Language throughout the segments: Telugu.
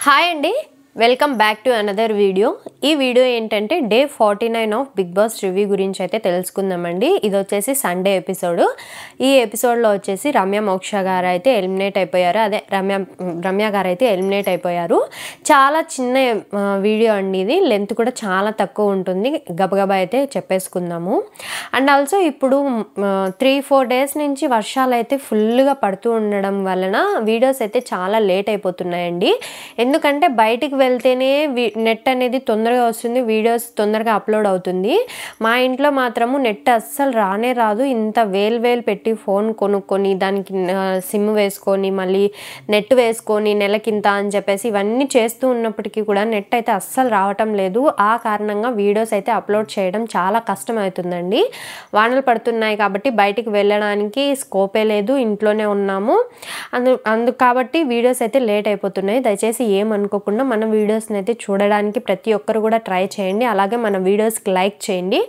హాయ్ అండి, welcome back to another video. ఈ వీడియో ఏంటంటే day 49 of Bigg Boss review గురించి అయితే తెలుసుకుందామండి. ఇది వచ్చేసి సండే ఎపిసోడ్. ఈ ఎపిసోడ్లో వచ్చేసి రమ్య మోక్ష గారు అయితే ఎలిమినేట్ అయిపోయారు. అదే రమ్య గారు అయితే ఎలిమినేట్ అయిపోయారు. చాలా చిన్న వీడియో అండి ఇది. లెంత్ కూడా చాలా తక్కువ ఉంటుంది. గబగబా అయితే చెప్పేసుకుందాము. అండ్ ఆల్సో ఇప్పుడు 3-4 డేస్ నుంచి వర్షాలు అయితే ఫుల్గా పడుతూ ఉండడం వలన వీడియోస్ అయితే చాలా లేట్ అయిపోతున్నాయండి. ఎందుకంటే బయటికి వెళ్తేనే నెట్ అనేది తొందరగా వస్తుంది, వీడియోస్ తొందరగా అప్లోడ్ అవుతుంది. మా ఇంట్లో మాత్రము నెట్ అస్సలు రానే రాదు. ఇంత వేలు పెట్టి ఫోన్ కొనుక్కొని దానికి సిమ్ వేసుకొని మళ్ళీ నెట్ వేసుకొని నెలకింత అని చెప్పేసి ఇవన్నీ చేస్తూ ఉన్నప్పటికీ కూడా నెట్ అయితే అస్సలు రావటం లేదు. ఆ కారణంగా వీడియోస్ అయితే అప్లోడ్ చేయడం చాలా కష్టం అవుతుందండి. వానలు పడుతున్నాయి కాబట్టి బయటికి వెళ్ళడానికి స్కోపే లేదు, ఇంట్లోనే ఉన్నాము. అందుకు కాబట్టి వీడియోస్ అయితే లేట్ అయిపోతున్నాయి. దయచేసి ఏమనుకోకుండా మన వీడియోస్ని అయితే చూడడానికి ప్రతి ఒక్కరు కూడా ట్రై చేయండి. అలాగే మన వీడియోస్కి లైక్ చేయండి.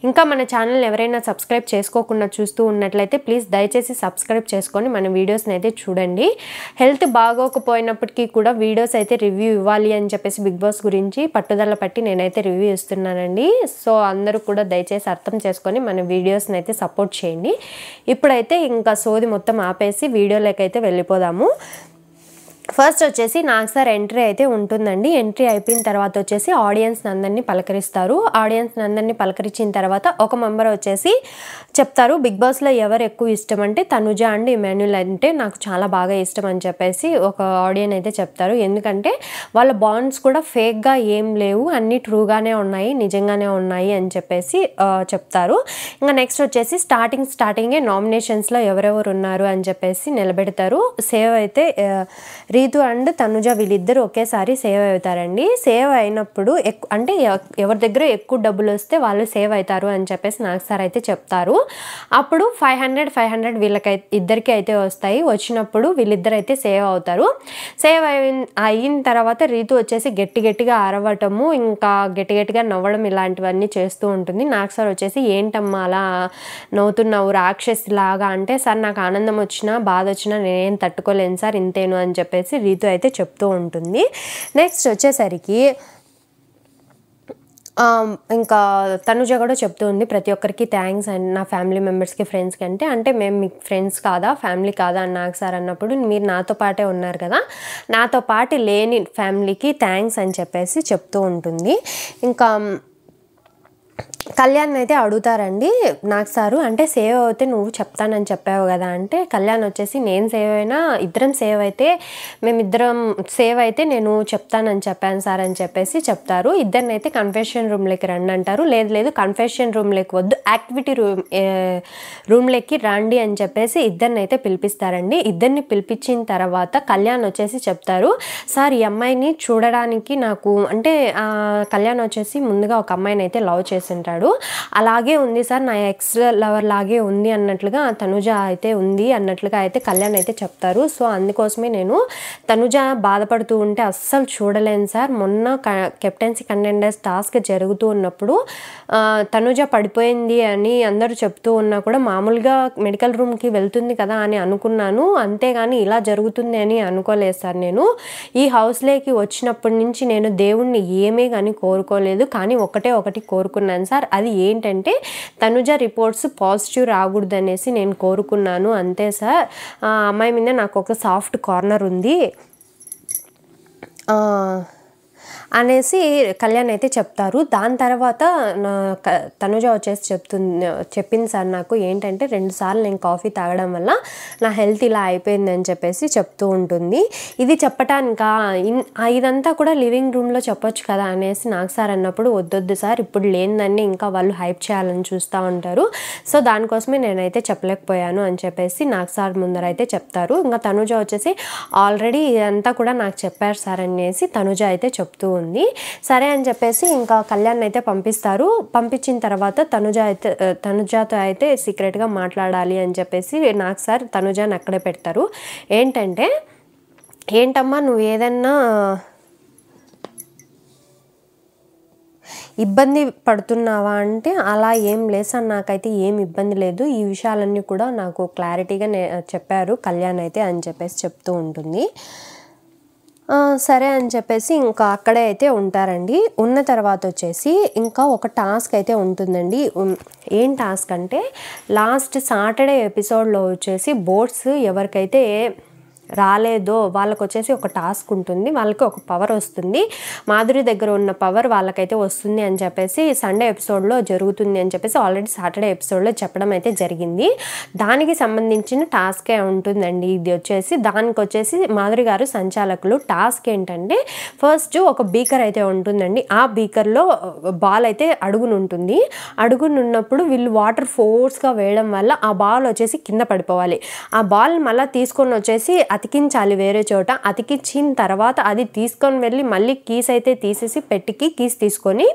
ఇంకా మన ఛానల్ ఎవరైనా సబ్స్క్రైబ్ చేసుకోకుండా చూస్తూ ఉన్నట్లయితే ప్లీజ్ దయచేసి సబ్స్క్రైబ్ చేసుకొని మన వీడియోస్ని అయితే చూడండి. హెల్త్ బాగోకపోయినప్పటికీ కూడా వీడియోస్ అయితే రివ్యూ ఇవ్వాలి అని చెప్పేసి బిగ్ బాస్ గురించి పట్టుదల పట్టి నేనైతే రివ్యూ ఇస్తున్నానండి. సో అందరూ కూడా దయచేసి అర్థం చేసుకొని మన వీడియోస్ని అయితే సపోర్ట్ చేయండి. ఇప్పుడైతే ఇంకా సోది మొత్తం ఆపేసి వీడియోలోకి అయితే వెళ్ళిపోదాము. ఫస్ట్ వచ్చేసి నాగ్ సార్ ఎంట్రీ అయితే ఉంటుందండి. ఎంట్రీ అయిపోయిన తర్వాత వచ్చేసి ఆడియన్స్ అందరినీ పలకరిస్తారు. ఆడియన్స్ అందరినీ పలకరించిన తర్వాత ఒక మెంబర్ వచ్చేసి చెప్తారు, బిగ్ బాస్లో ఎవరు ఎక్కువ ఇష్టం అంటే తనుజ అండ్ ఇమాన్యుల్ అంటే నాకు చాలా బాగా ఇష్టం అని చెప్పేసి ఒక ఆడియన్స్ అయితే చెప్తారు. ఎందుకంటే వాళ్ళ బాండ్స్ కూడా ఫేక్గా ఏం లేవు, అన్నీ ట్రూగానే ఉన్నాయి, నిజంగానే ఉన్నాయి అని చెప్పేసి చెప్తారు. ఇంకా నెక్స్ట్ వచ్చేసి స్టార్టింగే నామినేషన్స్లో ఎవరెవరు ఉన్నారు అని చెప్పేసి నిలబెడతారు. సేవ్ అయితే రీతు అండ్ తనుజ వీళ్ళిద్దరూ ఒకేసారి సేవ్ అవుతారండి. సేవ్ అయినప్పుడు అంటే ఎవరి దగ్గర ఎక్కువ డబ్బులు వస్తే వాళ్ళు సేవ్ అవుతారు అని చెప్పేసి నాకు సార్ అయితే చెప్తారు. అప్పుడు 500 వీళ్ళకైతే ఇద్దరికి అయితే వస్తాయి. వచ్చినప్పుడు వీళ్ళిద్దరు అయితే సేవ్ అవుతారు. సేవ్ అయిన తర్వాత రీతు వచ్చేసి గట్టిగా అరవటము, ఇంకా గట్టిగా నవ్వడం ఇలాంటివన్నీ చేస్తూ ఉంటుంది. నాకు సార్ వచ్చేసి ఏంటమ్మా అలా నవ్వుతున్నావు రాక్షసి లాగా అంటే, సార్ నాకు ఆనందం వచ్చినా బాధ వచ్చినా నేనేం తట్టుకోలేను సార్, ఇంతేను అని చెప్పేసి రీతు అయితే చెప్తూ ఉంటుంది. నెక్స్ట్ వచ్చేసరికి ఇంకా తనుజ కూడా చెప్తూ ఉంది ప్రతి ఒక్కరికి థ్యాంక్స్ అండ్ నా ఫ్యామిలీ మెంబర్స్కి ఫ్రెండ్స్కి అంటే మేము మీకు ఫ్రెండ్స్ కాదా ఫ్యామిలీ కాదా అని నాకు సార్ అన్నప్పుడు మీరు నాతో పాటే ఉన్నారు కదా, నాతో పాటు లేని ఫ్యామిలీకి థ్యాంక్స్ అని చెప్పేసి చెప్తూ ఉంటుంది. ఇంకా కళ్యాణ్ అయితే అడుగుతారండి నాకు సారు, అంటే సేవ్ అయితే నువ్వు చెప్తానని చెప్పావు కదా అంటే, కళ్యాణ్ వచ్చేసి నేను సేవ్ అయినా ఇద్దరం సేవ్ అయితే మేమిద్దరం సేవ్ అయితే నేను చెప్తానని చెప్పాను సార్ అని చెప్పేసి చెప్తారు. ఇద్దరిని అయితే కన్ఫెషన్ రూమ్లోకి రండి అంటారు. లేదు కన్ఫెషన్ రూమ్లోకి వద్దు, యాక్టివిటీ రూమ్లోకి రండి అని చెప్పేసి ఇద్దరిని అయితే పిలిపిస్తారండి. ఇద్దరిని పిలిపించిన తర్వాత కళ్యాణ్ వచ్చేసి చెప్తారు, సార్ ఈ అమ్మాయిని చూడడానికి నాకు అంటే కళ్యాణ్ వచ్చేసి ముందుగా ఒక అమ్మాయిని అయితే లవ్ చేసింటాడు. అలాగే ఉంది సార్, నా ఎక్స్ లవర్ లాగే ఉంది అన్నట్లుగా తనుజ అయితే ఉంది అన్నట్లుగా అయితే కళ్యాణ్ అయితే చెప్తారు. సో అందుకోసమే నేను తనుజ బాధపడుతూ ఉంటే అస్సలు చూడలేను సార్. మొన్న కెప్టెన్సీ కంటెండర్స్ టాస్క్ జరుగుతూ ఉన్నప్పుడు తనుజ పడిపోయింది అని అందరూ చెప్తూ ఉన్నా కూడా మామూలుగా మెడికల్ రూమ్కి వెళ్తుంది కదా అని అనుకున్నాను, అంతేగాని ఇలా జరుగుతుంది అని అనుకోలేదు సార్. నేను ఈ హౌస్లోకి వచ్చినప్పటి నుంచి నేను దేవుణ్ణి ఏమీ కానీ కోరుకోలేదు, కానీ ఒకటి కోరుకున్నాను సార్. అది ఏంటంటే తనుజ రిపోర్ట్స్ పాజిటివ్ రాకూడదు అనేసి నేను కోరుకున్నాను, అంతే సార్. అమ్మాయి మీద నాకు ఒక సాఫ్ట్ కార్నర్ ఉంది అనేసి కళ్యాణ్ అయితే చెప్తారు. దాని తర్వాత తనుజ వచ్చేసి చెప్పింది సార్ నాకు ఏంటంటే 2 సార్లు నేను కాఫీ తాగడం వల్ల నా హెల్త్ ఇలా అయిపోయింది అని చెప్పేసి చెప్తూ ఉంటుంది. ఇది చెప్పటానికా ఇదంతా కూడా లివింగ్ రూమ్లో చెప్పొచ్చు కదా అనేసి నాకు సార్ అన్నప్పుడు వద్దొద్దు సార్, ఇప్పుడు లేనిదాన్ని ఇంకా వాళ్ళు హైప్ చేయాలని చూస్తూ ఉంటారు, సో దానికోసమే నేనైతే చెప్పలేకపోయాను అని చెప్పేసి నాకు సార్ ముందర అయితే చెప్తారు. ఇంకా తనుజ వచ్చేసి ఆల్రెడీ ఇదంతా కూడా నాకు చెప్పారు సార్ అనేసి తనుజ అయితే చెప్తూ ఉంది. సరే అని చెప్పేసి ఇంకా కళ్యాణ్ అయితే పంపిస్తారు. పంపించిన తర్వాత తనుజతో అయితే సీక్రెట్గా మాట్లాడాలి అని చెప్పేసి నాకు సార్ తనుజని అక్కడే పెడతారు. ఏంటమ్మా నువ్వు ఏదన్నా ఇబ్బంది పడుతున్నావా అంటే, అలా ఏం లేదు సార్, నాకైతే ఏం ఇబ్బంది లేదు, ఈ విషయాలన్నీ కూడా నాకు క్లారిటీగా చెప్పారు కళ్యాణ్ అయితే అని చెప్పేసి చెప్తూ ఉంటుంది. సరే అని చెప్పేసి ఇంకా అక్కడే అయితే ఉంటారండి. ఉన్న తర్వాత వచ్చేసి ఇంకా ఒక టాస్క్ అయితే ఉంటుందండి. ఏం టాస్క్ అంటే లాస్ట్ సాటర్డే ఎపిసోడ్లో వచ్చేసి బోట్స్ ఎవరికైతే రాలేదో వాళ్ళకు వచ్చేసి ఒక టాస్క్ ఉంటుంది, వాళ్ళకి ఒక పవర్ వస్తుంది, మాధురి దగ్గర ఉన్న పవర్ వాళ్ళకైతే వస్తుంది అని చెప్పేసి సండే ఎపిసోడ్లో జరుగుతుంది అని చెప్పేసి ఆల్రెడీ సాటర్డే ఎపిసోడ్లో చెప్పడం అయితే జరిగింది. దానికి సంబంధించిన టాస్కే ఉంటుందండి ఇది వచ్చేసి. దానికి వచ్చేసి మాధురి గారు సంచాలకులు టాస్క్ ఏంటంటే ఫస్ట్ ఒక బీకర్ అయితే ఉంటుందండి. ఆ బీకర్లో బాల్ అయితే అడుగునుంటుంది. అడుగునున్నప్పుడు వీళ్ళు వాటర్ ఫోర్స్గా వేయడం వల్ల ఆ బాల్ వచ్చేసి కింద పడిపోవాలి. ఆ బాల్ మళ్ళీ తీసుకొని వచ్చేసి అతికించాలి వేరే చోట. అతికించిన తర్వాత అది తీసుకొని వెళ్ళి మళ్ళీ కీస్ అయితే తీసేసి పెట్టికి కీస్ తీసుకొని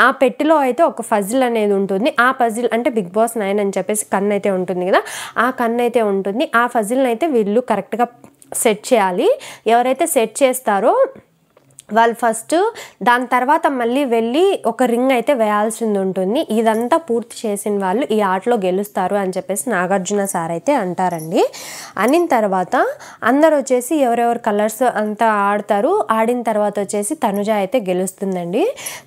ఆ పెట్టిలో అయితే ఒక ఫజిల్ అనేది ఉంటుంది. ఆ ఫజిల్ అంటే బిగ్ బాస్ 9 అని చెప్పేసి కన్ను అయితే ఉంటుంది కదా, ఆ కన్ను అయితే ఉంటుంది. ఆ ఫజిల్ని అయితే వీళ్ళు కరెక్ట్గా సెట్ చేయాలి. ఎవరైతే సెట్ చేస్తారో వాళ్ళు ఫస్ట్, దాని తర్వాత మళ్ళీ వెళ్ళి ఒక రింగ్ అయితే వేయాల్సింది ఉంటుంది. ఇదంతా పూర్తి చేసిన వాళ్ళు ఈ ఆటలో గెలుస్తారు అని చెప్పేసి నాగార్జున సార్ అయితే అంటారండి. అనిన తర్వాత అందరు వచ్చేసి ఎవరెవరు కలర్స్ అంతా ఆడతారు. ఆడిన తర్వాత వచ్చేసి తనుజ అయితే గెలుస్తుందండి.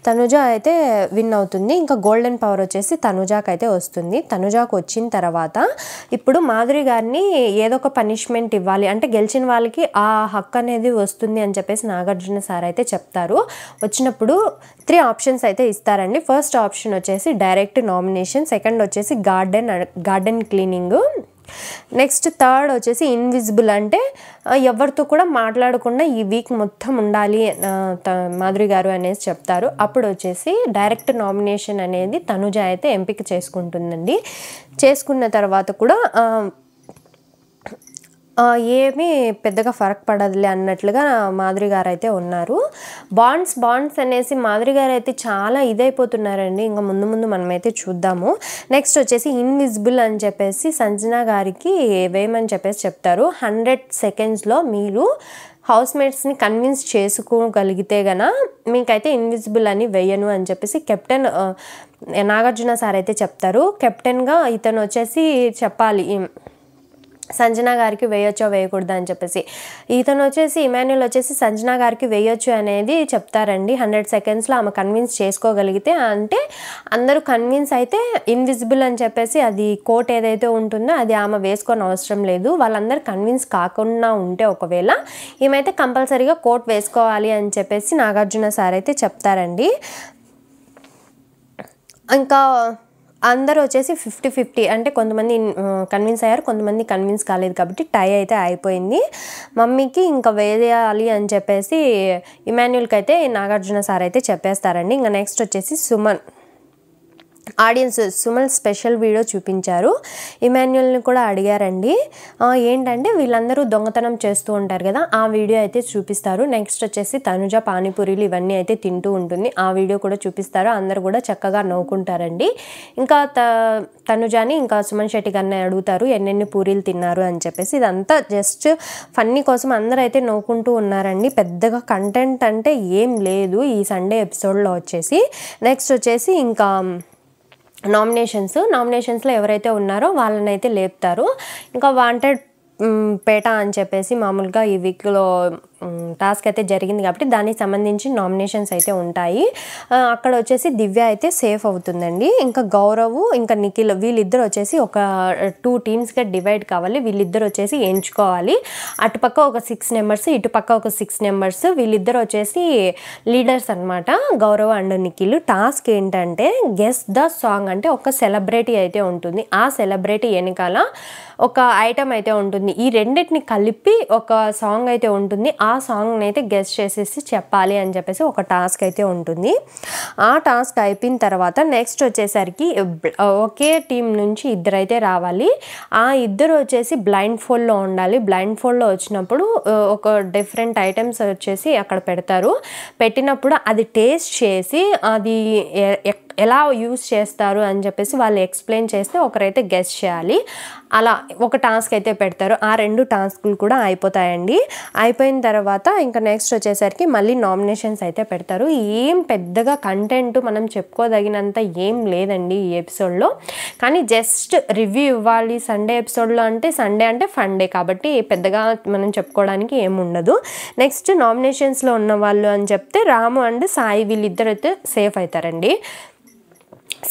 తనుజ అయితే విన్ అవుతుంది. ఇంకా గోల్డెన్ పవర్ వచ్చేసి తనుజాకి అయితే వస్తుంది. తనుజాకు వచ్చిన తర్వాత ఇప్పుడు మాధురి గారిని ఏదో ఒక పనిష్మెంట్ ఇవ్వాలి, అంటే గెలిచిన వాళ్ళకి ఆ హక్కు అనేది వస్తుంది అని చెప్పేసి నాగార్జున సార్ అయితే చెప్తారు. వచ్చినప్పుడు 3 ఆప్షన్స్ అయితే ఇస్తారండి. ఫస్ట్ ఆప్షన్ వచ్చేసి డైరెక్ట్ నామినేషన్, సెకండ్ వచ్చేసి గార్డెన్ క్లీనింగ్, నెక్స్ట్ థర్డ్ వచ్చేసి ఇన్విజిబుల్, అంటే ఎవరితో కూడా మాట్లాడకుండా ఈ వీక్ మొత్తం ఉండాలి మాధురి గారు అనేసి చెప్తారు. అప్పుడు వచ్చేసి డైరెక్ట్ నామినేషన్ అనేది తనుజ అయితే ఎంపిక చేసుకుంటుందండి. చేసుకున్న తర్వాత కూడా ఏమీ పెద్దగా ఫరక్ పడదులే అన్నట్లుగా మాధురి గారు అయితే ఉన్నారు. బాండ్స్ అనేసి మాధురి గారు అయితే చాలా ఇదైపోతున్నారండి. ఇంకా ముందు మనమైతే చూద్దాము. నెక్స్ట్ వచ్చేసి ఇన్విజిబుల్ అని చెప్పేసి సంజన గారికి వేయమని చెప్పేసి చెప్తారు. 100 సెకండ్స్లో మీరు హౌస్ మేట్స్ని కన్విన్స్ చేసుకోగలిగితే గన మీకైతే ఇన్విజిబుల్ అని వేయను అని చెప్పేసి కెప్టెన్ నాగార్జున సార్ అయితే చెప్తారు. కెప్టెన్గా ఇతను వచ్చేసి చెప్పాలి సంజన గారికి వేయొచ్చో వేయకూడదు అని చెప్పేసి. ఇతను వచ్చేసి ఇమాన్యుల్ వచ్చేసి సంజన గారికి వేయొచ్చు అనేది చెప్తారండి. 100 సెకండ్స్లో ఆమె కన్విన్స్ చేసుకోగలిగితే, అంటే అందరూ కన్విన్స్ అయితే ఇన్విజిబుల్ అని చెప్పేసి అది కోట్ ఏదైతే ఉంటుందో అది ఆమె వేసుకొని అవసరం లేదు. వాళ్ళందరూ కన్విన్స్ కాకుండా ఉంటే ఒకవేళ ఏమైతే కంపల్సరీగా కోట్ వేసుకోవాలి అని చెప్పేసి నాగార్జున సార్ అయితే చెప్తారండి. ఇంకా అందరూ వచ్చేసి 50-50, అంటే కొంతమంది కన్విన్స్ అయ్యారు, కొంతమంది కన్విన్స్ కాలేదు, కాబట్టి టై అయితే అయిపోయింది. మమ్మీకి ఇంకా వేయాలి అని చెప్పేసి ఇమాన్యుల్కి అయితే నాగార్జున సార్ అయితే చెప్పేస్తారండి. ఇంకా నెక్స్ట్ వచ్చేసి సుమన్ స్పెషల్ వీడియో చూపించారు. ఇమాన్యుల్ని కూడా అడిగారండి. ఏంటంటే వీళ్ళందరూ దొంగతనం చేస్తూ ఉంటారు కదా, ఆ వీడియో అయితే చూపిస్తారు. నెక్స్ట్ వచ్చేసి తనుజ పానీపూరీలు ఇవన్నీ అయితే తింటూ ఉంటుంది, ఆ వీడియో కూడా చూపిస్తారు. అందరు కూడా చక్కగా నవ్వుకుంటారండి. ఇంకా తనుజాని ఇంకా సుమన్ శెట్టి గారిని అడుగుతారు ఎన్నెన్ని పూరీలు తిన్నారు అని చెప్పేసి. ఇదంతా జస్ట్ ఫన్నీ కోసం అందరూ అయితే నవ్వుకుంటూ ఉన్నారండి. పెద్దగా కంటెంట్ అంటే ఏం లేదు ఈ సండే ఎపిసోడ్లో వచ్చేసి. నెక్స్ట్ వచ్చేసి ఇంకా నామినేషన్స్లో ఎవరైతే ఉన్నారో వాళ్ళని అయితే లేపుతారు. ఇంకా వాంటెడ్ పేట అని చెప్పేసి మామూలుగా ఈ వీక్లో టాస్క్ అయితే జరిగింది కాబట్టి దానికి సంబంధించి నామినేషన్స్ అయితే ఉంటాయి. అక్కడ వచ్చేసి దివ్య అయితే సేఫ్ అవుతుందండి. ఇంకా గౌరవ్ ఇంకా నిఖిల్ వీళ్ళిద్దరు వచ్చేసి ఒక 2 టీమ్స్గా డివైడ్ కావాలి. వీళ్ళిద్దరు వచ్చేసి ఎంచుకోవాలి. అటుపక్క ఒక 6 మెంబర్స్, ఇటుపక్క ఒక 6 మెంబర్స్. వీళ్ళిద్దరు వచ్చేసి లీడర్స్ అనమాట, గౌరవ్ అండ్ నిఖిల్. టాస్క్ ఏంటంటే గెస్ ద సాంగ్, అంటే ఒక సెలబ్రిటీ అయితే ఉంటుంది. ఆ సెలబ్రిటీ వెనకాల ఒక ఐటమ్ అయితే ఉంటుంది. ఈ రెండింటిని కలిపి ఒక సాంగ్ అయితే ఉంటుంది. ఆ సాంగ్ని అయితే గెస్ చేసేసి చెప్పాలి అని చెప్పేసి ఒక టాస్క్ అయితే ఉంటుంది. ఆ టాస్క్ అయిపోయిన తర్వాత నెక్స్ట్ వచ్చేసరికి ఒకే టీం నుంచి ఇద్దరైతే రావాలి. ఆ ఇద్దరు వచ్చేసి బ్లైండ్ ఫోల్డ్లో ఉండాలి. బ్లైండ్ ఫోల్డ్లో వచ్చినప్పుడు ఒక డిఫరెంట్ ఐటమ్స్ వచ్చేసి అక్కడ పెడతారు. పెట్టినప్పుడు అది టేస్ట్ చేసి అది ఎలా యూస్ చేస్తారు అని చెప్పేసి వాళ్ళు ఎక్స్ప్లెయిన్ చేస్తే ఒకరైతే గెస్ చేయాలి. అలా ఒక టాస్క్ అయితే పెడతారు. ఆ 2 టాస్కులు కూడా అయిపోతాయండి. అయిపోయిన తర్వాత ఇంకా నెక్స్ట్ వచ్చేసరికి మళ్ళీ నామినేషన్స్ అయితే పెడతారు. ఏం పెద్దగా కంటెంట్ మనం చెప్పుకోదగినంత ఏం లేదండి ఈ ఎపిసోడ్లో. కానీ జస్ట్ రివ్యూ ఇవ్వాలి. సండే ఎపిసోడ్లో అంటే సండే అంటే ఫన్ డే కాబట్టి పెద్దగా మనం చెప్పుకోవడానికి ఏముండదు. నెక్స్ట్ నామినేషన్స్లో ఉన్న వాళ్ళు అని చెప్తే రాము అండ్ సాయి వీళ్ళిద్దరు అయితే సేఫ్ అవుతారండి.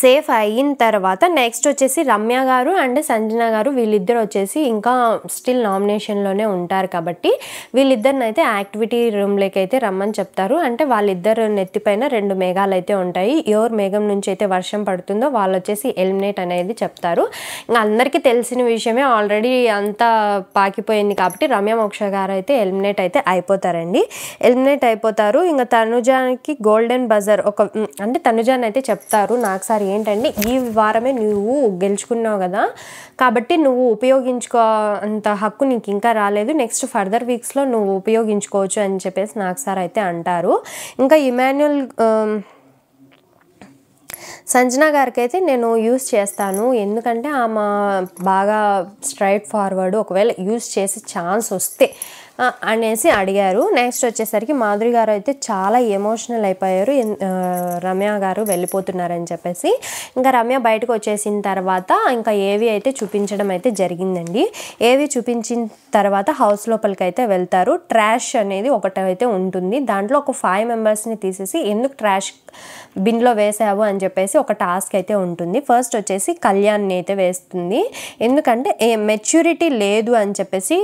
సేఫ్ అయిన తర్వాత నెక్స్ట్ వచ్చేసి రమ్య గారు అండ్ సంజన గారు వీళ్ళిద్దరు వచ్చేసి ఇంకా స్టిల్ నామినేషన్లోనే ఉంటారు కాబట్టి వీళ్ళిద్దరిని అయితే యాక్టివిటీ రూమ్లోకి అయితే రమ్మని చెప్తారు. అంటే వాళ్ళిద్దరు నెత్తిపైన 2 మేఘాలు అయితే ఉంటాయి. ఎవరు మేఘం నుంచి అయితే వర్షం పడుతుందో వాళ్ళు వచ్చేసి ఎలిమినేట్ అనేది చెప్తారు. ఇంకా అందరికీ తెలిసిన విషయమే, ఆల్రెడీ అంతా పాకిపోయింది కాబట్టి రమ్య మోక్ష గారు అయితే ఎలిమినేట్ అయితే అయిపోతారండి. ఎలిమినేట్ అయిపోతారు. ఇంకా తనుజాకి గోల్డెన్ బజర్ అంటే తనుజాని అయితే చెప్తారు, నాకు సార్ ఏంటంటే ఈ వారమే నువ్వు గెలుచుకున్నావు కదా కాబట్టి నువ్వు ఉపయోగించుకో అంత హక్కు నీకు ఇంకా రాలేదు, నెక్స్ట్ ఫర్దర్ వీక్స్లో నువ్వు ఉపయోగించుకోవచ్చు అని చెప్పేసి నాకు సార్ అయితే అంటారు. ఇంకా ఇమాన్యుల్ సంజన గారికి అయితే నేను యూస్ చేస్తాను, ఎందుకంటే ఆమె బాగా స్ట్రైట్ ఫార్వర్డ్, ఒకవేళ యూస్ చేసే ఛాన్స్ వస్తే అనేసి అడిగారు. నెక్స్ట్ వచ్చేసరికి మాధురి గారు అయితే చాలా ఎమోషనల్ అయిపోయారు రమ్య గారు వెళ్ళిపోతున్నారని చెప్పేసి. ఇంకా రమ్య బయటకు వచ్చేసిన తర్వాత ఇంకా ఏవి అయితే చూపించడం అయితే జరిగిందండి. ఏవి చూపించిన తర్వాత హౌస్ లోపలికి అయితే వెళ్తారు. ట్రాష్ అనేది ఒకటైతే ఉంటుంది. దాంట్లో ఒక 5 మెంబర్స్ని తీసేసి ఎందుకు ట్రాష్ బిన్లో వేసావు అని చెప్పేసి ఒక టాస్క్ అయితే ఉంటుంది. ఫస్ట్ వచ్చేసి కళ్యాణ్ని అయితే వేస్తుంది, ఎందుకంటే మెచ్యూరిటీ లేదు అని చెప్పేసి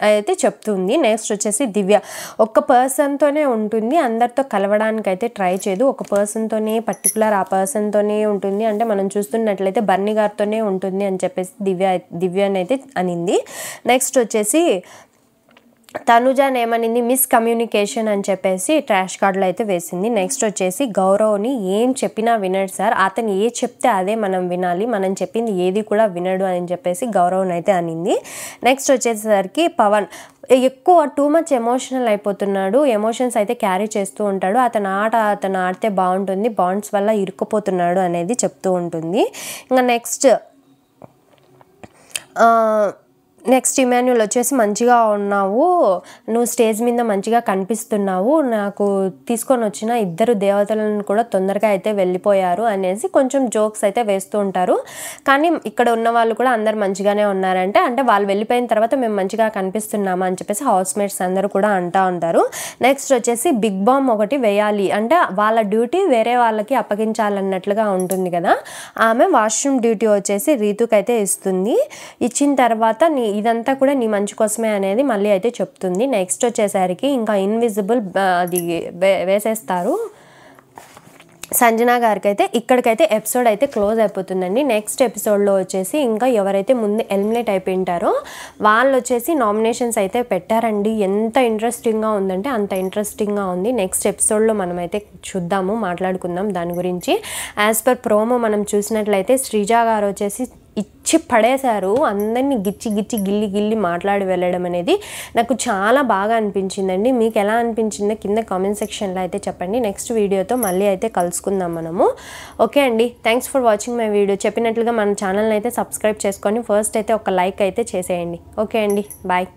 అయితే చెప్తుంది. నెక్స్ట్ వచ్చేసి దివ్య ఒక్క పర్సన్తోనే ఉంటుంది, అందరితో కలవడానికి అయితే ట్రై చేయదు, ఒక పర్సన్తోనే పర్టికులర్ ఆ పర్సన్తోనే ఉంటుంది. అంటే మనం చూస్తున్నట్లయితే బర్నీ గారితోనే ఉంటుంది అని చెప్పేసి దివ్యని అయితే అనింది. నెక్స్ట్ వచ్చేసి తనుజాన్ ఏమనింది, మిస్కమ్యూనికేషన్ అని చెప్పేసి ట్రాష్ కార్డులో అయితే వేసింది. నెక్స్ట్ వచ్చేసి గౌరవ్ని ఏం చెప్పినా వినడు సార్, అతను ఏ చెప్తే అదే మనం వినాలి, మనం చెప్పింది ఏది కూడా వినడు అని చెప్పేసి గౌరవ్ని అయితే అనింది. నెక్స్ట్ వచ్చేసరికి పవన్ ఎక్కువ టూ మచ్ ఎమోషనల్ అయిపోతున్నాడు, ఎమోషన్స్ అయితే క్యారీ చేస్తూ ఉంటాడు, అతను ఆడితే బాగుంటుంది, బాండ్స్ వల్ల ఇరుక్కుపోతున్నాడు అనేది చెప్తూ ఉంటుంది. ఇంకా నెక్స్ట్ ఇమాన్యుల్ వచ్చేసి మంచిగా ఉన్నావు, నువ్వు స్టేజ్ మీద మంచిగా కనిపిస్తున్నావు, నాకు తీసుకొని వచ్చిన 2 దేవతలను కూడా తొందరగా అయితే వెళ్ళిపోయారు అనేసి కొంచెం జోక్స్ అయితే వేస్తూ ఉంటారు. కానీ ఇక్కడ ఉన్న వాళ్ళు కూడా అందరు మంచిగానే ఉన్నారంటే, అంటే వాళ్ళు వెళ్ళిపోయిన తర్వాత మేము మంచిగా కనిపిస్తున్నామా అని చెప్పేసి హౌస్ మేట్స్ అందరూ కూడా అంటూ ఉంటారు. నెక్స్ట్ వచ్చేసి బిగ్ బామ్ ఒకటి వేయాలి, అంటే వాళ్ళ డ్యూటీ వేరే వాళ్ళకి అప్పగించాలన్నట్లుగా ఉంటుంది కదా, ఆమె వాష్రూమ్ డ్యూటీ వచ్చేసి రీతుకి అయితే ఇస్తుంది. ఇచ్చిన తర్వాత ఇదంతా కూడా నీ మంచి కోసమే అనేది మళ్ళీ అయితే చెప్తుంది. నెక్స్ట్ వచ్చేసరికి ఇంకా ఇన్విజిబుల్ అది వేసేస్తారు సంజన గారికి అయితే. ఇక్కడికైతే ఎపిసోడ్ అయితే క్లోజ్ అయిపోతుందండి. నెక్స్ట్ ఎపిసోడ్లో వచ్చేసి ఇంకా ఎవరైతే ముందు ఎలిమినేట్ అయిపోయింటారో వాళ్ళు వచ్చేసి నామినేషన్స్ అయితే పెట్టారండి. ఎంత ఇంట్రెస్టింగ్గా ఉందంటే అంత ఇంట్రెస్టింగ్గా ఉంది. నెక్స్ట్ ఎపిసోడ్లో మనమైతే చూద్దాము, మాట్లాడుకుందాం దాని గురించి. యాజ్ పర్ ప్రోమో మనం చూసినట్లయితే శ్రీజ గారు వచ్చేసి ఇచ్చి పడేశారు, అందరినీ గిచ్చి గిల్లి మాట్లాడి వెళ్ళడం అనేది నాకు చాలా బాగా అనిపించిందండి. మీకు ఎలా అనిపించిందో కింద కామెంట్ సెక్షన్లో అయితే చెప్పండి. నెక్స్ట్ వీడియోతో మళ్ళీ అయితే కలుసుకుందాం మనము. ఓకే అండి, thanks for watching my video. చెప్పినట్లుగా మన ఛానల్ని అయితే సబ్స్క్రైబ్ చేసుకొని ఫస్ట్ అయితే ఒక లైక్ అయితే చేసేయండి. ఓకే అండి, బాయ్.